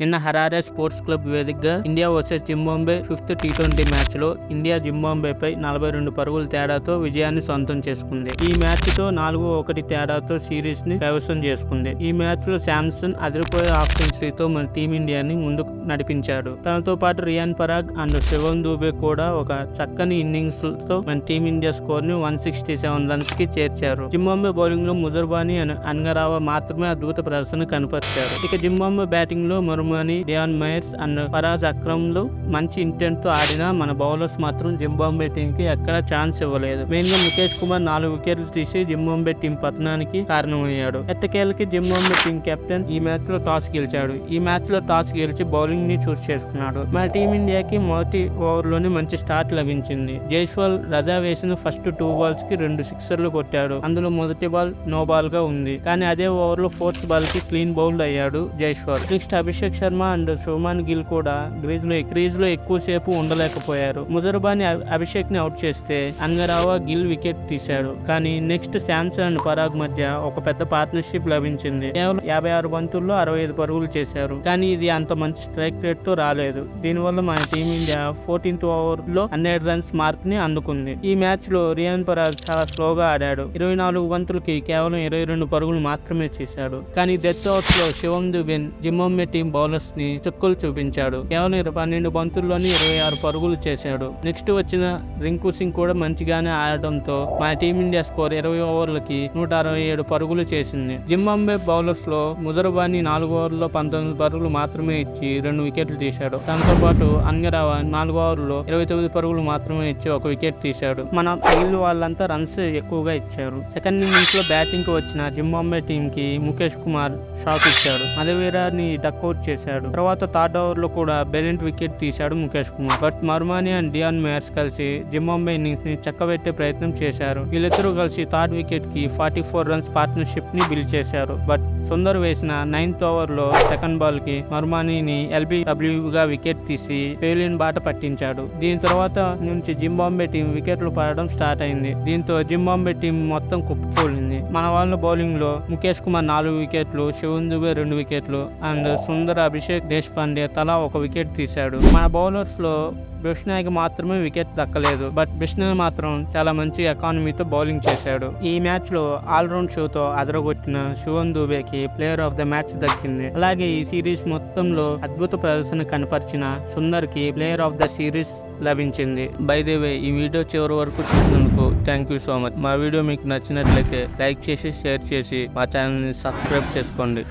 నిన్న Harare sports club వేదికగా India versus Zimbabwe 5th T20 match లో ఇండియా జింబాబ్వేపై 42 పరుగుల తేడాతో విజయాన్ని సొంతం చేసుకుంది. ఈ మ్యాచ్ తో 4-1 తేడాతో సిరీస్ ని కైవసం చేసుకుంది. ఈ మ్యాచ్ లో శాంసన్ అదిరిపోయే హాఫ్ సెంచరీతో మన టీమిండియాని ముందుకు నడిపించాడు. తనతో పాటు రియాన్ పరాగ్ అండ్ శివం దూబే కూడా ఒక చక్కని ఇన్నింగ్స్ తో మన టీమిండియా స్కోర్ ని 167 రన్స్ కి చేర్చారు. జింబాబ్వే బౌలింగ్ లో ముజర్బానీ అండ్ అన్గరావా మాత్రమే అద్భుత ప్రదర్శన కనపరిచారు. ఇక జింబాబ్వే బ్యాటింగ్ లో మరుమాని, డియాన్ మైర్స్ అండ్ ఫరాజ్ అక్రమ్ లు మంచి ఇంటెంట్ తో ఆడినా మన బౌలర్స్ మాత్రం జింబాబ్వే టీం కి ఎక్కడ ఛాన్స్ ఇవ్వలేదు. మెయిన్ గా ముఖేష్ కుమార్ 4 వికెట్లు తీసి జింబాబ్వే టీం పతనానికి కారణమయ్యాడు. ఎట్టకేలకి జింబాబ్వే టీం కెప్టెన్ ఈ మ్యాచ్ లో టాస్ గెలిచాడు. ఈ మ్యాచ్ లో టాస్ గెలిచి బౌలింగ్ ని చూస్ చేసుకున్నాడు. మన టీమిండియాకి మొదటి ఓవర్ లోనే మంచి స్టార్ట్ లభించింది. జైస్వాల్ రజా వేసిన ఫస్ట్ 2 balls కి 2 సిక్సర్లు కొట్టాడు. అందులో మొదటి బాల్ నో బాల్ గా ఉంది. కానీ అదే ఓవర్ లో 4th బాల్ కి క్లీన్ బౌల్డ్ అయ్యాడు జైస్వాల్. నెక్స్ట్ అభిషేక్ శర్మ అండ్ శుభ్మన్ గిల్ కూడా క్రీజ్ లో ఎక్కువసేపు ఉండలేకపోయారు. ముజర్బానీ అభిషేక్ ని అవుట్ చేస్తే అన్గరావా గిల్ వికెట్ తీశాడు. కానీ నెక్స్ట్ శాంసన్ అండ్ పరాగ్ మధ్య ఒక పెద్ద పార్ట్నర్షిప్ లభించింది. కేవలం 56 బంతుల్లో 65 పరుగులు చేశారు. కానీ ఇది అంత మంచి స్ట్రైక్ రేట్ తో రాలేదు. దీనివల్ల మన టీమిండియా 14th ఓవర్ లో 100 రన్స్ మార్క్ ని అందుకుంది. ఈ మ్యాచ్ లో రియాన్ పరాగ్ చాలా స్లోగా ఆడాడు. 24 బంతులకి కేవలం 22 పరుగులు మాత్రమే చేశాడు. కానీ డెత్ ఓవర్స్ లో శివం దుబే జింబాబ్వే టీం బౌలర్స్ ని చుక్కలు చూపించాడు. కేవలం 12 బంతుల్లోనే 26 పరుగులు చేశాడు. నెక్స్ట్ వచ్చిన రింకు సింగ్ కూడా మంచిగానే ఆడటంతో మన టీమిండియా స్కోర్ 20 ఓవర్లకి 167 పరుగులు చేసింది. జింబాబ్వే బౌలర్స్ లో ముజర్బానీ 4 ఓవర్లలో 19 పరుగులు మాత్రమే ఇచ్చి 2 వికెట్లు తీశాడు. దాంతో పాటు అన్గరావా 4 ఓవర్లలో 29 పరుగులు మాత్రమే ఇచ్చి 1 వికెట్ తీశాడు. మన మిగిలిన వాళ్ళంతా రన్స్ ఎక్కువగా ఇచ్చారు. సెకండ్ ఇన్నింగ్స్ లో బ్యాటింగ్ కి వచ్చిన జింబాబ్వే టీం కి ముఖేష్ కుమార్ షాక్ ఇచ్చాడు. మధువీరాని డక్అవుట్ చేశాడు. తర్వాత థర్డ్ ఓవర్ లో కూడా బెలెంట్ వికెట్ తీశాడు Mukesh Kumar. But Marumani and Dion Myers కలిసి జింబాబ్వే ఇన్నింగ్స్ ని చక్కబెట్టే ప్రయత్నం చేశారు. వీళ్ళిద్దరూ కలిసి థర్డ్ వికెట్ కి 44 రన్స్ పార్ట్నర్షిప్ ని బిల్డ్ చేశారు. బట్ సుందర్ వేసిన 9th ఓవర్ లో సెకండ్ బాల్ కి మర్మానీని LBW గా వికెట్ తీసి పేలియన్ బాట పట్టించాడు. దీని తర్వాత నుంచి జింబాబ్వే టీం వికెట్లు పడడం స్టార్ట్ అయింది. దీంతో జింబాబ్వే టీం మొత్తం కుప్పకూలింది. మన వాళ్ళ బౌలింగ్ లో ముఖేష్ కుమార్ 4 వికెట్లు, శివం దుబే 2 వికెట్లు అండ్ సుందర్, అభిషేక్ దేశపాండే తలా 1 వికెట్ తీశాడు. మన బౌలర్స్ లో బిష్నాయ్కి మాత్రమే వికెట్ దక్కలేదు. బట్ బిష్నాయ్ మాత్రం చాలా మంచి ఎకానమీతో బౌలింగ్ చేశాడు. ఈ మ్యాచ్ లో ఆల్రౌండ్ షోతో అదరగొట్టిన శివం దుబేకి ప్లేయర్ ఆఫ్ ద మ్యాచ్ దక్కింది. అలాగే ఈ సిరీస్ మొత్తంలో అద్భుత ప్రదర్శన కనపరిచిన సుందర్ కి ప్లేయర్ ఆఫ్ ద సిరీస్ లభించింది. బై ది వే, ఈ వీడియో చివరి వరకు చూసినందుకు థ్యాంక్ యూ సో మచ్. మా వీడియో మీకు నచ్చినట్లయితే లైక్ చేసి, షేర్ చేసి మా ఛానల్ ని సబ్స్క్రైబ్ చేసుకోండి.